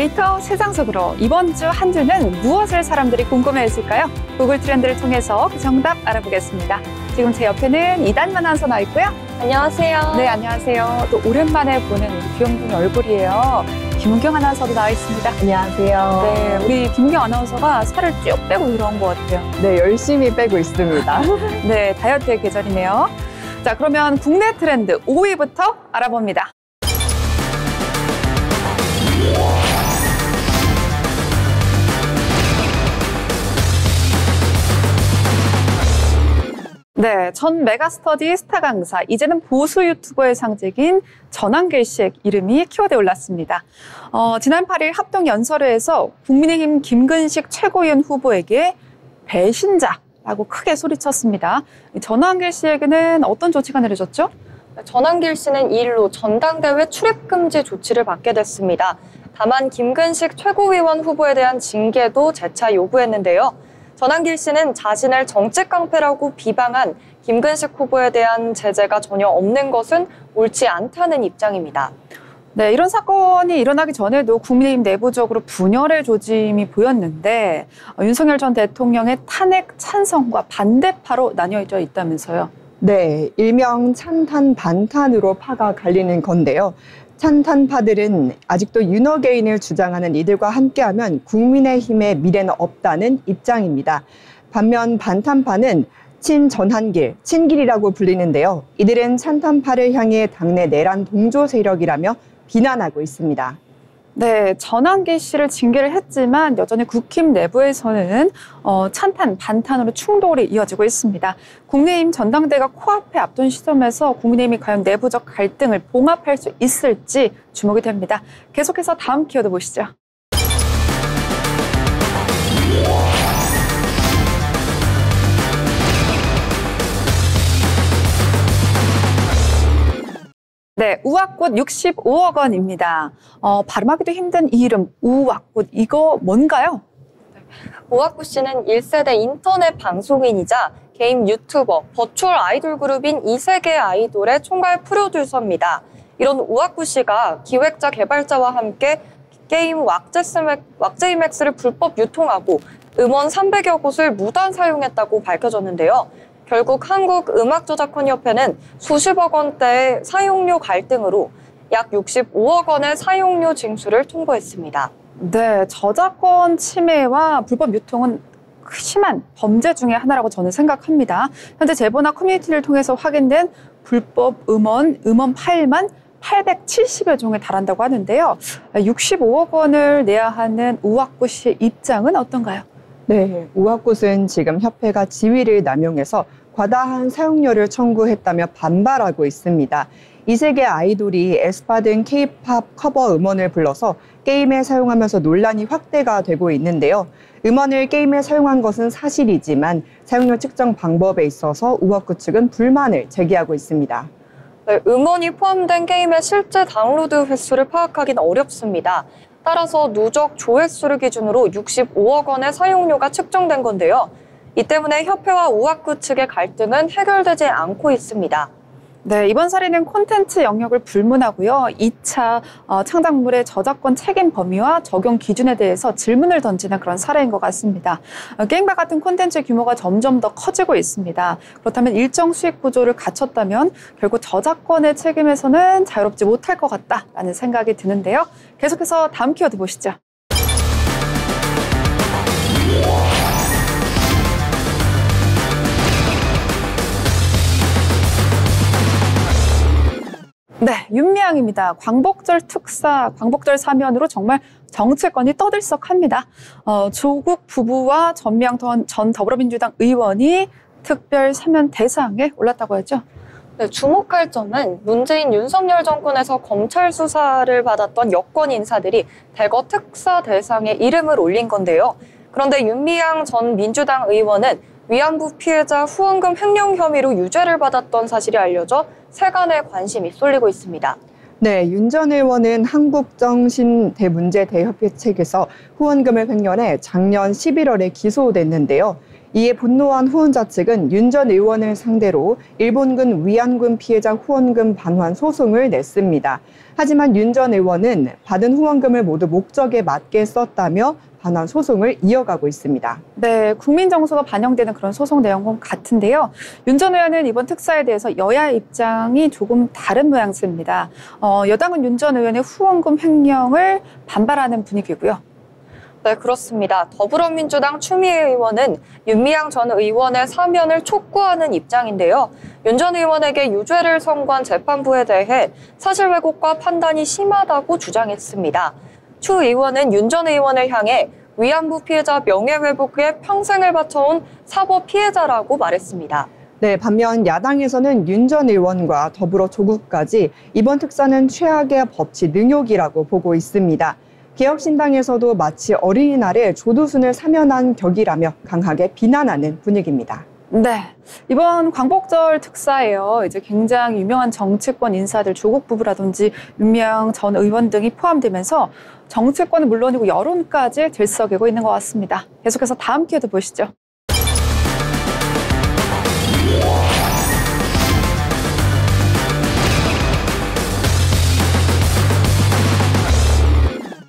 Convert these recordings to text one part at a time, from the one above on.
데이터 세상 속으로 이번 주 한 주는 무엇을 사람들이 궁금해했을까요? 구글 트렌드를 통해서 그 정답 알아보겠습니다. 지금 제 옆에는 이단만 아나운서 나와 있고요. 안녕하세요. 네, 안녕하세요. 또 오랜만에 보는 우리 귀염둥이 얼굴이에요. 김은경 아나운서도 나와 있습니다. 안녕하세요. 네, 우리 김은경 아나운서가 살을 쭉 빼고 들어온 것 같아요. 네, 열심히 빼고 있습니다. 네, 다이어트의 계절이네요. 자, 그러면 국내 트렌드 5위부터 알아봅니다. 네, 전 메가스터디 스타 강사, 이제는 보수 유튜버의 상징인 전한길 씨의 이름이 키워드에 올랐습니다. 지난 8일 합동연설회에서 국민의힘 김근식 최고위원 후보에게 배신자라고 크게 소리쳤습니다. 전한길 씨에게는 어떤 조치가 내려졌죠? 전한길 씨는 이 일로 전당대회 출입금지 조치를 받게 됐습니다. 다만 김근식 최고위원 후보에 대한 징계도 재차 요구했는데요. 전한길 씨는 자신을 정치 깡패라고 비방한 김근식 후보에 대한 제재가 전혀 없는 것은 옳지 않다는 입장입니다. 네, 이런 사건이 일어나기 전에도 국민의힘 내부적으로 분열의 조짐이 보였는데 윤석열 전 대통령의 탄핵 찬성과 반대파로 나뉘어져 있다면서요. 네, 일명 찬탄 반탄으로 파가 갈리는 건데요. 찬탄파들은 아직도 윤어게인을 주장하는 이들과 함께하면 국민의힘의 미래는 없다는 입장입니다. 반면 반탄파는 친전한길, 친길이라고 불리는데요. 이들은 찬탄파를 향해 당내 내란 동조 세력이라며 비난하고 있습니다. 네, 전한길 씨를 징계를 했지만 여전히 국힘 내부에서는 찬탄, 반탄으로 충돌이 이어지고 있습니다. 국민의힘 전당대회가 코앞에 앞둔 시점에서 국민의힘이 과연 내부적 갈등을 봉합할 수 있을지 주목이 됩니다. 계속해서 다음 키워드 보시죠. 네, 우악꽃 65억 원입니다. 발음하기도 힘든 이 이름, 우악꽃, 이거 뭔가요? 우악꽃 씨는 1세대 인터넷 방송인이자 개인 유튜버, 버추얼 아이돌 그룹인 이세계 아이돌의 총괄 프로듀서입니다. 이런 우악꽃 씨가 기획자, 개발자와 함께 게임 왁제이맥스를 불법 유통하고 음원 300여 곳을 무단 사용했다고 밝혀졌는데요. 결국 한국음악저작권협회는 수십억 원대의 사용료 갈등으로 약 65억 원의 사용료 징수를 통보했습니다. 네, 저작권 침해와 불법 유통은 심한 범죄 중에 하나라고 저는 생각합니다. 현재 제보나 커뮤니티를 통해서 확인된 불법 음원 파일만 870여 종에 달한다고 하는데요. 65억 원을 내야 하는 우악꽃 씨의 입장은 어떤가요? 네, 우악꽃은 지금 협회가 지위를 남용해서 과다한 사용료를 청구했다며 반발하고 있습니다. 이세계 아이돌이 에스파 등 K-팝 커버 음원을 불러서 게임에 사용하면서 논란이 확대가 되고 있는데요. 음원을 게임에 사용한 것은 사실이지만 사용료 측정 방법에 있어서 우악꽃 측은 불만을 제기하고 있습니다. 네, 음원이 포함된 게임의 실제 다운로드 횟수를 파악하기는 어렵습니다. 따라서 누적 조회수를 기준으로 65억 원의 사용료가 측정된 건데요. 이 때문에 협회와 우악꽃 측의 갈등은 해결되지 않고 있습니다. 네, 이번 사례는 콘텐츠 영역을 불문하고요. 2차 창작물의 저작권 책임 범위와 적용 기준에 대해서 질문을 던지는 그런 사례인 것 같습니다. 게임과 같은 콘텐츠 규모가 점점 더 커지고 있습니다. 그렇다면 일정 수익 구조를 갖췄다면 결국 저작권의 책임에서는 자유롭지 못할 것 같다라는 생각이 드는데요. 계속해서 다음 키워드 보시죠. 네, 윤미향입니다. 광복절 특사, 광복절 사면으로 정말 정치권이 떠들썩합니다. 조국 부부와 전미향 전 더불어민주당 의원이 특별 사면 대상에 올랐다고 하죠. 네, 주목할 점은 문재인 윤석열 정권에서 검찰 수사를 받았던 여권 인사들이 대거 특사 대상에 이름을 올린 건데요. 그런데 윤미향 전 민주당 의원은 위안부 피해자 후원금 횡령 혐의로 유죄를 받았던 사실이 알려져 세간의 관심이 쏠리고 있습니다. 네, 윤 전 의원은 한국정신대문제대협회 측에서 후원금을 횡령해 작년 11월에 기소됐는데요. 이에 분노한 후원자 측은 윤 전 의원을 상대로 일본군 위안군 피해자 후원금 반환 소송을 냈습니다. 하지만 윤 전 의원은 받은 후원금을 모두 목적에 맞게 썼다며 반환 소송을 이어가고 있습니다. 네, 국민 정서가 반영되는 그런 소송 내용은 같은데요. 윤 전 의원은 이번 특사에 대해서 여야의 입장이 조금 다른 모양새입니다. 여당은 윤 전 의원의 후원금 횡령을 반발하는 분위기고요. 네, 그렇습니다. 더불어민주당 추미애 의원은 윤미향 전 의원의 사면을 촉구하는 입장인데요. 윤 전 의원에게 유죄를 선고한 재판부에 대해 사실 왜곡과 판단이 심하다고 주장했습니다. 추 의원은 윤 전 의원을 향해 위안부 피해자 명예회복에 평생을 바쳐온 사법 피해자라고 말했습니다. 네, 반면 야당에서는 윤 전 의원과 더불어 조국까지 이번 특사는 최악의 법치 능욕이라고 보고 있습니다. 개혁신당에서도 마치 어린이날에 조두순을 사면한 격이라며 강하게 비난하는 분위기입니다. 네, 이번 광복절 특사에요. 이제 굉장히 유명한 정치권 인사들, 조국 부부라든지 윤미향 전 의원 등이 포함되면서 정치권은 물론이고 여론까지 들썩이고 있는 것 같습니다. 계속해서 다음 기회도 보시죠.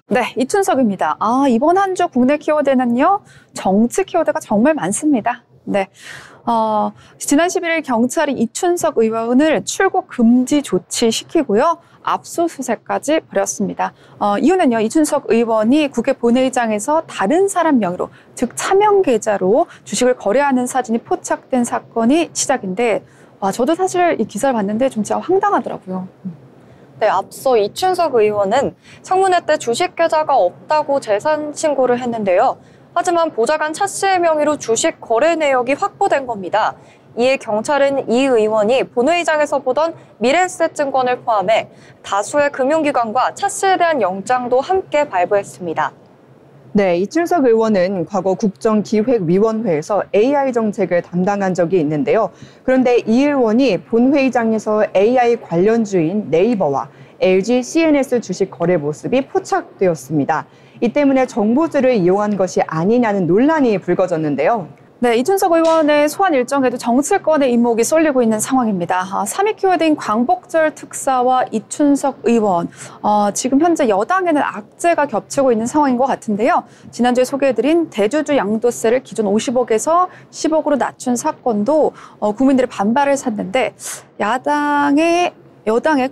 네, 이춘석입니다. 이번 한 주 국내 키워드는요, 정치 키워드가 정말 많습니다. 네. 지난 11일 경찰이 이춘석 의원을 출국 금지 조치시키고요. 압수수색까지 벌였습니다. 이유는요, 이춘석 의원이 국회 본회의장에서 다른 사람 명의로, 즉 차명 계좌로 주식을 거래하는 사진이 포착된 사건이 시작인데, 저도 사실 이 기사를 봤는데 좀 진짜 황당하더라고요. 네, 앞서 이춘석 의원은 청문회 때 주식 계좌가 없다고 재산 신고를 했는데요. 하지만 보좌관 차 씨의 명의로 주식 거래 내역이 확보된 겁니다. 이에 경찰은 이 의원이 본회의장에서 보던 미래에셋증권을 포함해 다수의 금융기관과 차 씨에 대한 영장도 함께 발부했습니다. 네, 이춘석 의원은 과거 국정기획위원회에서 AI 정책을 담당한 적이 있는데요. 그런데 이 의원이 본회의장에서 AI 관련주인 네이버와 LG CNS 주식 거래 모습이 포착되었습니다. 이 때문에 정보주를 이용한 것이 아니냐는 논란이 불거졌는데요. 네, 이춘석 의원의 소환 일정에도 정치권의 이목이 쏠리고 있는 상황입니다. 3위 키워드인 광복절 특사와 이춘석 의원, 지금 현재 여당에는 악재가 겹치고 있는 상황인 것 같은데요. 지난주에 소개해드린 대주주 양도세를 기존 50억에서 10억으로 낮춘 사건도 국민들의 반발을 샀는데, 여당의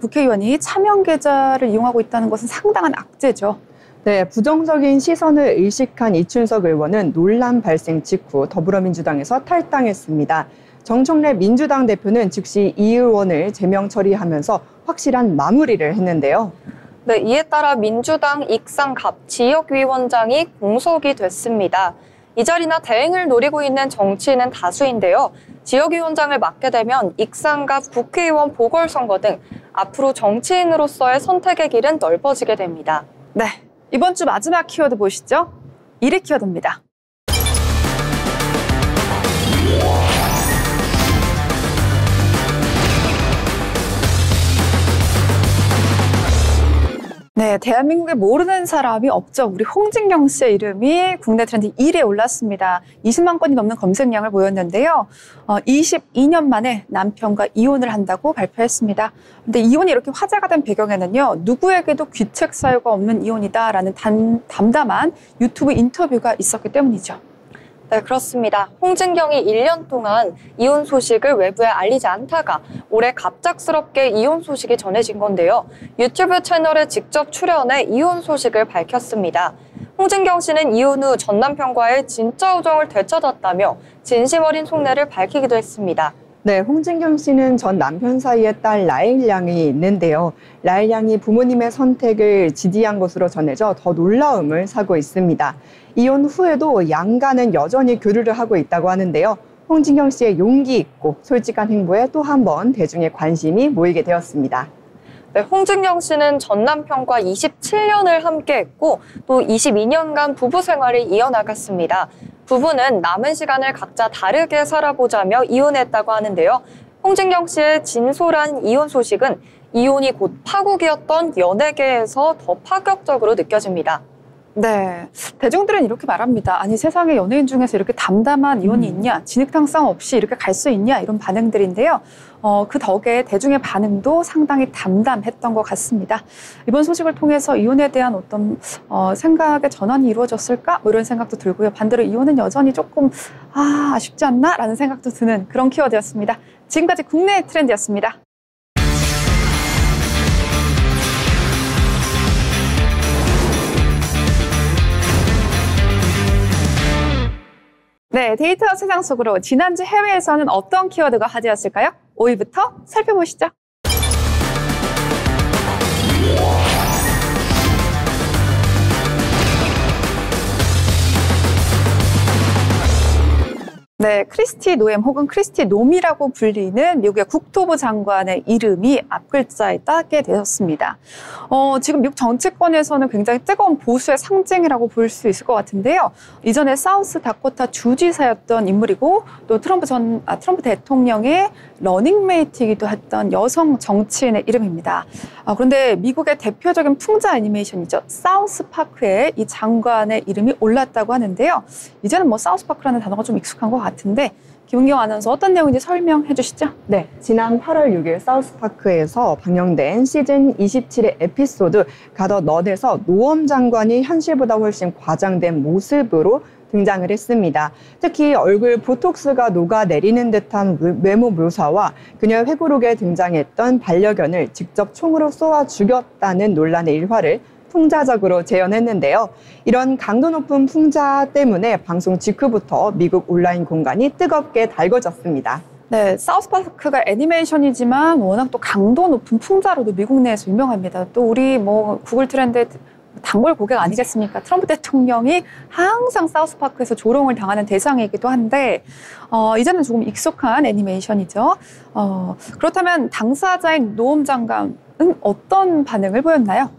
국회의원이 차명 계좌를 이용하고 있다는 것은 상당한 악재죠. 네, 부정적인 시선을 의식한 이춘석 의원은 논란 발생 직후 더불어민주당에서 탈당했습니다. 정청래 민주당 대표는 즉시 이 의원을 제명 처리하면서 확실한 마무리를 했는데요. 네, 이에 따라 민주당 익산갑 지역위원장이 공석이 됐습니다. 이 자리나 대행을 노리고 있는 정치인은 다수인데요. 지역위원장을 맡게 되면 익산갑 국회의원 보궐선거 등 앞으로 정치인으로서의 선택의 길은 넓어지게 됩니다. 네. 이번 주 마지막 키워드 보시죠. 1위 키워드입니다. 네, 대한민국에 모르는 사람이 없죠. 우리 홍진경 씨의 이름이 국내 트렌드 1위에 올랐습니다. 20만 건이 넘는 검색량을 보였는데요. 22년 만에 남편과 이혼을 한다고 발표했습니다. 근데 이혼이 이렇게 화제가 된 배경에는요, 누구에게도 귀책 사유가 없는 이혼이다라는 담담한 유튜브 인터뷰가 있었기 때문이죠. 네, 그렇습니다. 홍진경이 1년 동안 이혼 소식을 외부에 알리지 않다가 올해 갑작스럽게 이혼 소식이 전해진 건데요. 유튜브 채널에 직접 출연해 이혼 소식을 밝혔습니다. 홍진경 씨는 이혼 후 전 남편과의 진짜 우정을 되찾았다며 진심 어린 속내를 밝히기도 했습니다. 네, 홍진경 씨는 전 남편 사이에 딸 라일 양이 있는데요. 라일 양이 부모님의 선택을 지지한 것으로 전해져 더 놀라움을 사고 있습니다. 이혼 후에도 양가는 여전히 교류를 하고 있다고 하는데요. 홍진경 씨의 용기 있고 솔직한 행보에 또 한 번 대중의 관심이 모이게 되었습니다. 네, 홍진경 씨는 전 남편과 27년을 함께했고 또 22년간 부부 생활을 이어나갔습니다. 부부는 남은 시간을 각자 다르게 살아보자며 이혼했다고 하는데요. 홍진경 씨의 진솔한 이혼 소식은 이혼이 곧 파국이었던 연예계에서 더 파격적으로 느껴집니다. 네, 대중들은 이렇게 말합니다. 아니 세상에 연예인 중에서 이렇게 담담한 이혼이 있냐, 진흙탕 없이 이렇게 갈 수 있냐 이런 반응들인데요. 그 덕에 대중의 반응도 상당히 담담했던 것 같습니다. 이번 소식을 통해서 이혼에 대한 어떤 생각의 전환이 이루어졌을까? 뭐 이런 생각도 들고요. 반대로 이혼은 여전히 조금 아쉽지 않나? 라는 생각도 드는 그런 키워드였습니다. 지금까지 국내 트렌드였습니다. 네, 데이터 세상 속으로 지난주 해외에서는 어떤 키워드가 화제였을까요? 5위부터 살펴보시죠. 네, 크리스티 노엠 혹은 크리스티 놈이라고 불리는 미국의 국토부 장관의 이름이 앞글자에 따게 되었습니다. 지금 미국 정치권에서는 굉장히 뜨거운 보수의 상징이라고 볼 수 있을 것 같은데요. 이전에 사우스 다코타 주지사였던 인물이고 또 트럼프 대통령의 러닝메이트이기도 했던 여성 정치인의 이름입니다. 그런데 미국의 대표적인 풍자 애니메이션이죠. 사우스파크에 이 장관의 이름이 올랐다고 하는데요. 이제는 뭐 사우스파크라는 단어가 좀 익숙한 것 같은데 김은경 아나운서 어떤 내용인지 설명해 주시죠. 네, 지난 8월 6일 사우스파크에서 방영된 시즌 27의 에피소드 가더 넛에서 노엄 장관이 현실보다 훨씬 과장된 모습으로 등장을 했습니다. 특히 얼굴 보톡스가 녹아내리는 듯한 외모 묘사와 그녀의 회고록에 등장했던 반려견을 직접 총으로 쏘아 죽였다는 논란의 일화를 풍자적으로 재현했는데요. 이런 강도 높은 풍자 때문에 방송 직후부터 미국 온라인 공간이 뜨겁게 달궈졌습니다. 네, 사우스파크가 애니메이션이지만 워낙 또 강도 높은 풍자로도 미국 내에서 유명합니다. 또 우리 뭐 구글 트렌드 단골 고객 아니겠습니까? 트럼프 대통령이 항상 사우스파크에서 조롱을 당하는 대상이기도 한데 이제는 조금 익숙한 애니메이션이죠. 그렇다면 당사자인 노엄 장관은 어떤 반응을 보였나요?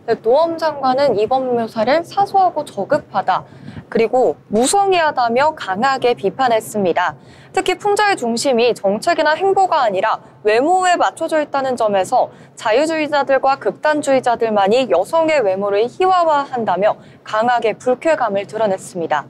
네, 노엄 장관은 이번 묘사를 사소하고 저급하다, 그리고 무성의하다며 강하게 비판했습니다. 특히 풍자의 중심이 정책이나 행보가 아니라 외모에 맞춰져 있다는 점에서 자유주의자들과 극단주의자들만이 여성의 외모를 희화화한다며 강하게 불쾌감을 드러냈습니다.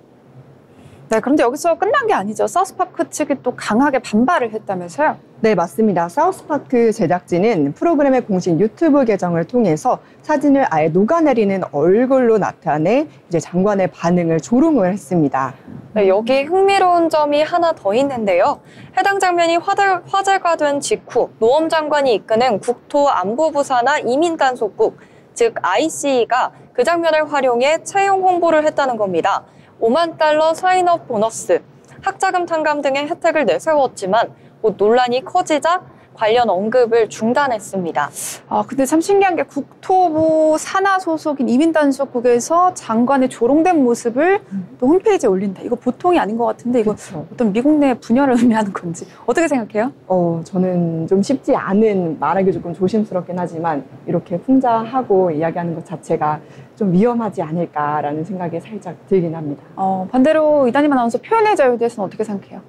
네, 그런데 여기서 끝난 게 아니죠. 사우스파크 측이 또 강하게 반발을 했다면서요? 네, 맞습니다. 사우스파크 제작진은 프로그램의 공식 유튜브 계정을 통해서 사진을 아예 녹아내리는 얼굴로 나타내 이제 장관의 반응을 조롱을 했습니다. 네, 여기 흥미로운 점이 하나 더 있는데요. 해당 장면이 화제가 된 직후 노엄 장관이 이끄는 국토안보부 산하 이민단속국, 즉 ICE가 그 장면을 활용해 채용 홍보를 했다는 겁니다. $50,000 사인업 보너스, 학자금 탕감 등의 혜택을 내세웠지만 논란이 커지자 관련 언급을 중단했습니다. 근데 참 신기한 게 국토부 산하 소속인 이민단속국에서 장관의 조롱된 모습을 또 홈페이지에 올린다. 이거 보통이 아닌 것 같은데 이거 그렇죠. 어떤 미국 내 분열을 의미하는 건지 어떻게 생각해요? 저는 좀 쉽지 않은, 말하기 조금 조심스럽긴 하지만 이렇게 풍자하고 이야기하는 것 자체가 좀 위험하지 않을까라는 생각이 살짝 들긴 합니다. 반대로 이다님 아나운서 표현의 자유에 대해서는 어떻게 생각해요?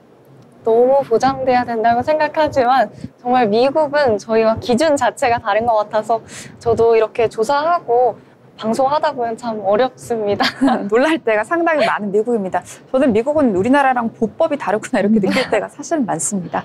너무 보장돼야 된다고 생각하지만 정말 미국은 저희와 기준 자체가 다른 것 같아서 저도 이렇게 조사하고 방송하다 보면 참 어렵습니다. 놀랄 때가 상당히 많은 미국입니다. 저는 미국은 우리나라랑 보법이 다르구나 이렇게 느낄 때가 사실 많습니다.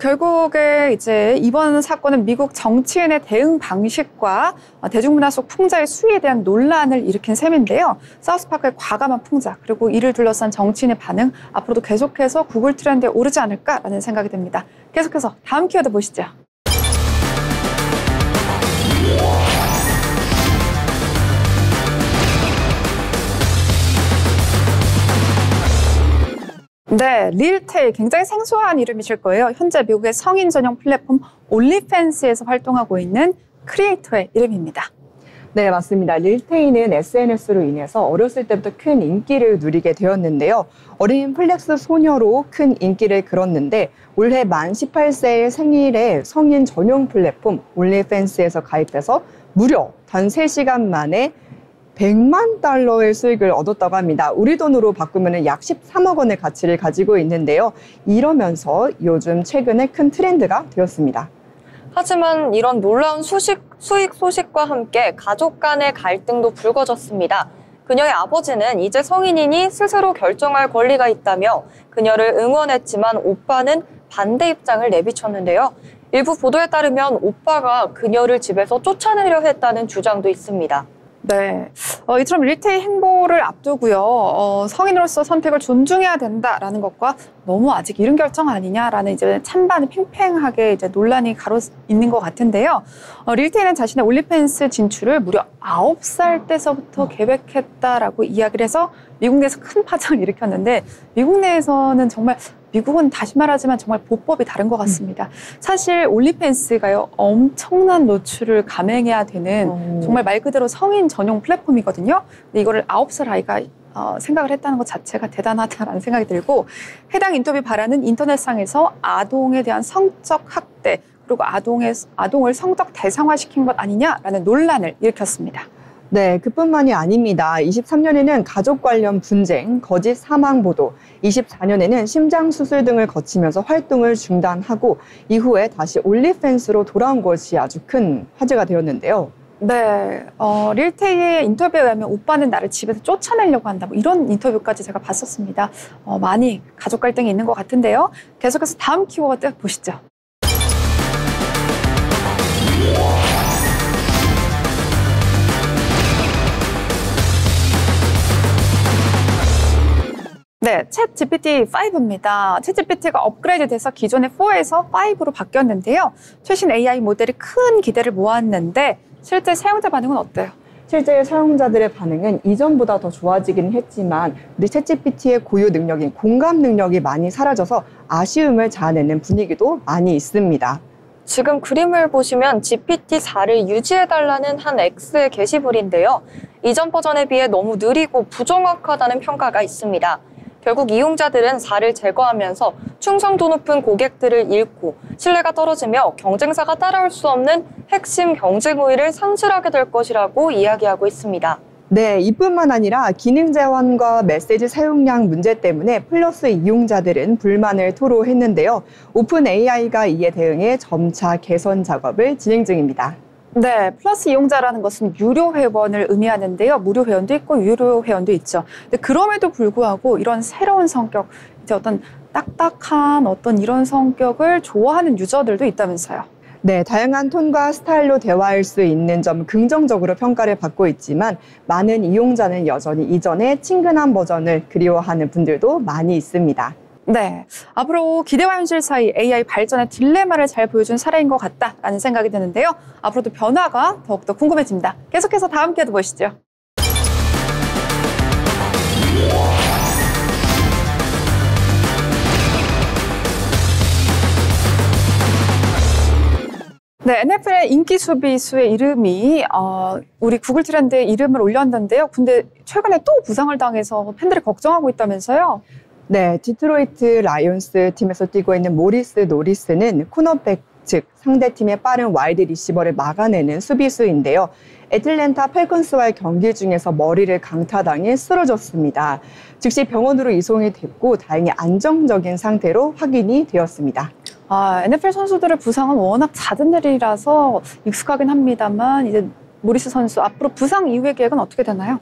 결국에 이제 이번 사건은 미국 정치인의 대응 방식과 대중문화 속 풍자의 수위에 대한 논란을 일으킨 셈인데요. 사우스파크의 과감한 풍자, 그리고 이를 둘러싼 정치인의 반응, 앞으로도 계속해서 구글 트렌드에 오르지 않을까라는 생각이 듭니다. 계속해서 다음 키워드 보시죠. 네, 릴테일, 굉장히 생소한 이름이실 거예요. 현재 미국의 성인 전용 플랫폼 올리팬스에서 활동하고 있는 크리에이터의 이름입니다. 네, 맞습니다. 릴테이는 SNS로 인해서 어렸을 때부터 큰 인기를 누리게 되었는데요. 어린 플렉스 소녀로 큰 인기를 끌었는데 올해 만 18세의 생일에 성인 전용 플랫폼 올리팬스에서 가입해서 무려 단 3시간 만에 $1,000,000의 수익을 얻었다고 합니다. 우리 돈으로 바꾸면 약 13억 원의 가치를 가지고 있는데요. 이러면서 요즘 최근에 큰 트렌드가 되었습니다. 하지만 이런 놀라운 수익 소식과 함께 가족 간의 갈등도 불거졌습니다. 그녀의 아버지는 이제 성인이니 스스로 결정할 권리가 있다며 그녀를 응원했지만 오빠는 반대 입장을 내비쳤는데요. 일부 보도에 따르면 오빠가 그녀를 집에서 쫓아내려 했다는 주장도 있습니다. 네, 이처럼 릴테이 행보를 앞두고요. 성인으로서 선택을 존중해야 된다라는 것과 너무 아직 이른 결정 아니냐라는 이제 찬반이 팽팽하게 이제 논란이 가로 있는 것 같은데요. 릴테이는 자신의 올리팬스 진출을 무려 9살 때서부터 계획했다라고 이야기를 해서 미국 내에서 큰 파장을 일으켰는데 미국 내에서는 정말 미국은 다시 말하지만 정말 보법이 다른 것 같습니다. 사실 올리팬스가요 엄청난 노출을 감행해야 되는 정말 말 그대로 성인 전용 플랫폼이거든요. 근데 이거를 9살 아이가 생각을 했다는 것 자체가 대단하다라는 생각이 들고 해당 인터뷰 발언은 인터넷상에서 아동에 대한 성적 학대 그리고 아동을 성적 대상화시킨 것 아니냐라는 논란을 일으켰습니다. 네, 그뿐만이 아닙니다. 23년에는 가족 관련 분쟁, 거짓 사망 보도, 24년에는 심장 수술 등을 거치면서 활동을 중단하고 이후에 다시 올리팬스로 돌아온 것이 아주 큰 화제가 되었는데요. 네, 릴테이의 인터뷰에 의하면 오빠는 나를 집에서 쫓아내려고 한다. 뭐 이런 인터뷰까지 제가 봤었습니다. 많이 가족 갈등이 있는 것 같은데요. 계속해서 다음 키워드 보시죠. 네, 챗 GPT-5입니다. 챗 GPT가 업그레이드 돼서 기존의 4에서 5로 바뀌었는데요. 최신 AI 모델이 큰 기대를 모았는데 실제 사용자 반응은 어때요? 실제 사용자들의 반응은 이전보다 더 좋아지긴 했지만 우리 챗 GPT의 고유 능력인 공감 능력이 많이 사라져서 아쉬움을 자아내는 분위기도 많이 있습니다. 지금 그림을 보시면 GPT-4를 유지해달라는 한 X의 게시물인데요. 이전 버전에 비해 너무 느리고 부정확하다는 평가가 있습니다. 결국 이용자들은 4를 제거하면서 충성도 높은 고객들을 잃고 신뢰가 떨어지며 경쟁사가 따라올 수 없는 핵심 경쟁 우위를 상실하게 될 것이라고 이야기하고 있습니다. 네, 이뿐만 아니라 기능 제한과 메시지 사용량 문제 때문에 플러스 이용자들은 불만을 토로했는데요. 오픈 AI가 이에 대응해 점차 개선 작업을 진행 중입니다. 네, 플러스 이용자라는 것은 유료 회원을 의미하는데요. 무료 회원도 있고 유료 회원도 있죠. 근데 그럼에도 불구하고 이런 새로운 성격, 이제 어떤 딱딱한 어떤 이런 성격을 좋아하는 유저들도 있다면서요. 네, 다양한 톤과 스타일로 대화할 수 있는 점 긍정적으로 평가를 받고 있지만 많은 이용자는 여전히 이전의 친근한 버전을 그리워하는 분들도 많이 있습니다. 네, 앞으로 기대와 현실 사이 AI 발전의 딜레마를 잘 보여준 사례인 것 같다라는 생각이 드는데요. 앞으로도 변화가 더욱더 궁금해집니다. 계속해서 다음 기회도 보시죠. 네, NFL의 인기 수비수의 이름이 우리 구글 트렌드에 이름을 올렸는데요. 근데 최근에 또 부상을 당해서 팬들이 걱정하고 있다면서요? 네, 디트로이트 라이온스 팀에서 뛰고 있는 모리스 노리스는 코너백, 즉 상대팀의 빠른 와이드 리시버를 막아내는 수비수인데요. 애틀랜타 펠컨스와의 경기 중에서 머리를 강타당해 쓰러졌습니다. 즉시 병원으로 이송이 됐고 다행히 안정적인 상태로 확인이 되었습니다. NFL 선수들의 부상은 워낙 잦은 일이라서 익숙하긴 합니다만 이제 모리스 선수 앞으로 부상 이후의 계획은 어떻게 되나요?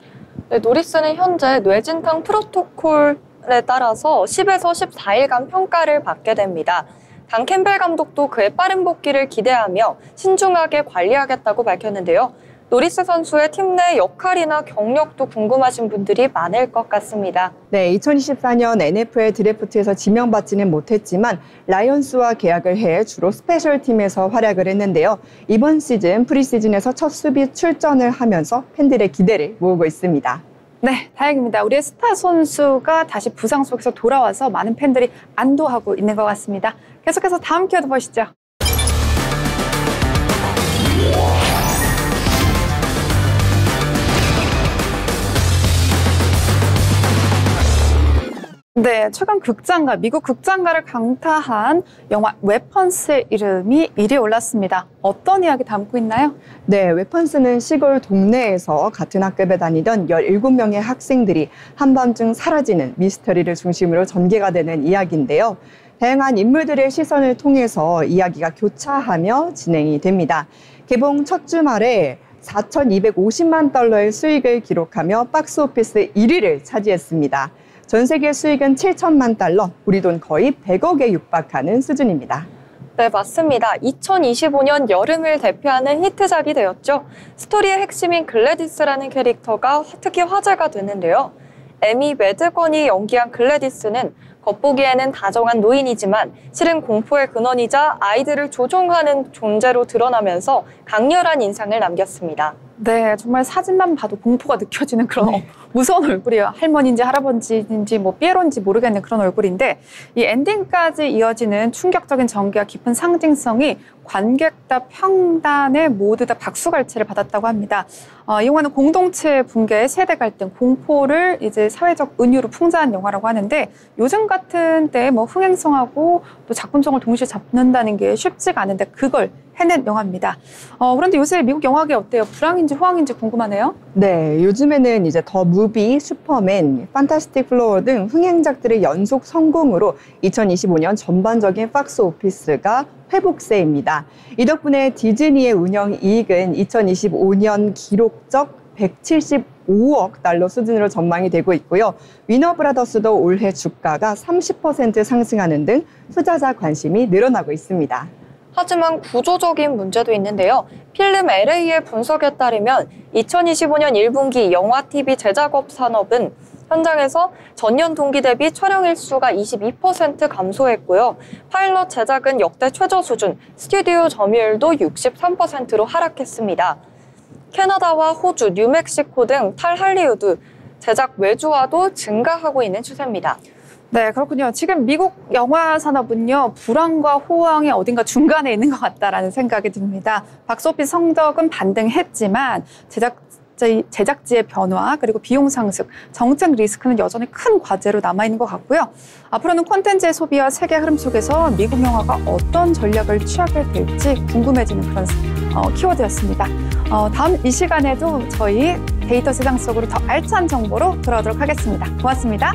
네, 노리스는 현재 뇌진탕 프로토콜에 따라서 10에서 14일간 평가를 받게 됩니다. 단 캠벨 감독도 그의 빠른 복귀를 기대하며 신중하게 관리하겠다고 밝혔는데요. 노리스 선수의 팀 내 역할이나 경력도 궁금하신 분들이 많을 것 같습니다. 네, 2024년 NFL 드래프트에서 지명받지는 못했지만 라이온스와 계약을 해 주로 스페셜 팀에서 활약을 했는데요. 이번 시즌 프리시즌에서 첫 수비 출전을 하면서 팬들의 기대를 모으고 있습니다. 네, 다행입니다. 우리의 스타 선수가 다시 부상 속에서 돌아와서 많은 팬들이 안도하고 있는 것 같습니다. 계속해서 다음 키워드 보시죠. 네, 최근 극장가, 미국 극장가를 강타한 영화 웨펀스의 이름이 1위에 올랐습니다. 어떤 이야기 담고 있나요? 네, 웨펀스는 시골 동네에서 같은 학급에 다니던 17명의 학생들이 한밤중 사라지는 미스터리를 중심으로 전개가 되는 이야기인데요. 다양한 인물들의 시선을 통해서 이야기가 교차하며 진행이 됩니다. 개봉 첫 주말에 4,250만 달러의 수익을 기록하며 박스오피스 1위를 차지했습니다. 전 세계 수익은 7천만 달러, 우리 돈 거의 100억에 육박하는 수준입니다. 네, 맞습니다. 2025년 여름을 대표하는 히트작이 되었죠. 스토리의 핵심인 글래디스라는 캐릭터가 특히 화제가 됐는데요. 에미 매드건이 연기한 글래디스는 겉보기에는 다정한 노인이지만 실은 공포의 근원이자 아이들을 조종하는 존재로 드러나면서 강렬한 인상을 남겼습니다. 네, 정말 사진만 봐도 공포가 느껴지는 그런 무서운 얼굴이에요. 할머니인지 할아버지인지 뭐 삐에로인지 모르겠는 그런 얼굴인데 이 엔딩까지 이어지는 충격적인 전개와 깊은 상징성이 관객다 평단에 모두 다 박수갈채를 받았다고 합니다. 이 영화는 공동체 붕괴, 세대 갈등, 공포를 이제 사회적 은유로 풍자한 영화라고 하는데 요즘 같은 때에 뭐 흥행성하고 또 작품성을 동시에 잡는다는 게 쉽지가 않은데 그걸 해낸 영화입니다. 그런데 요새 미국 영화계 어때요? 불황인지 호황인지 궁금하네요. 네, 요즘에는 이제 더 무비, 슈퍼맨, 판타스틱 플로어 등 흥행작들의 연속 성공으로 2025년 전반적인 박스 오피스가 회복세입니다. 이 덕분에 디즈니의 운영 이익은 2025년 기록적 175억 달러 수준으로 전망이 되고 있고요. 위너브라더스도 올해 주가가 30% 상승하는 등 투자자 관심이 늘어나고 있습니다. 하지만 구조적인 문제도 있는데요. 필름 LA의 분석에 따르면 2025년 1분기 영화 TV 제작업 산업은 현장에서 전년 동기 대비 촬영 일수가 22% 감소했고요. 파일럿 제작은 역대 최저 수준, 스튜디오 점유율도 63%로 하락했습니다. 캐나다와 호주, 뉴멕시코 등 탈할리우드 제작 외주화도 증가하고 있는 추세입니다. 네, 그렇군요. 지금 미국 영화 산업은요, 불황과 호황의 어딘가 중간에 있는 것 같다라는 생각이 듭니다. 박스오피스 성적은 반등했지만 제작지의 변화, 그리고 비용 상승, 정책 리스크는 여전히 큰 과제로 남아있는 것 같고요. 앞으로는 콘텐츠의 소비와 세계 흐름 속에서 미국 영화가 어떤 전략을 취하게 될지 궁금해지는 그런 키워드였습니다. 다음 이 시간에도 저희 데이터 세상 속으로 더 알찬 정보로 돌아오도록 하겠습니다. 고맙습니다.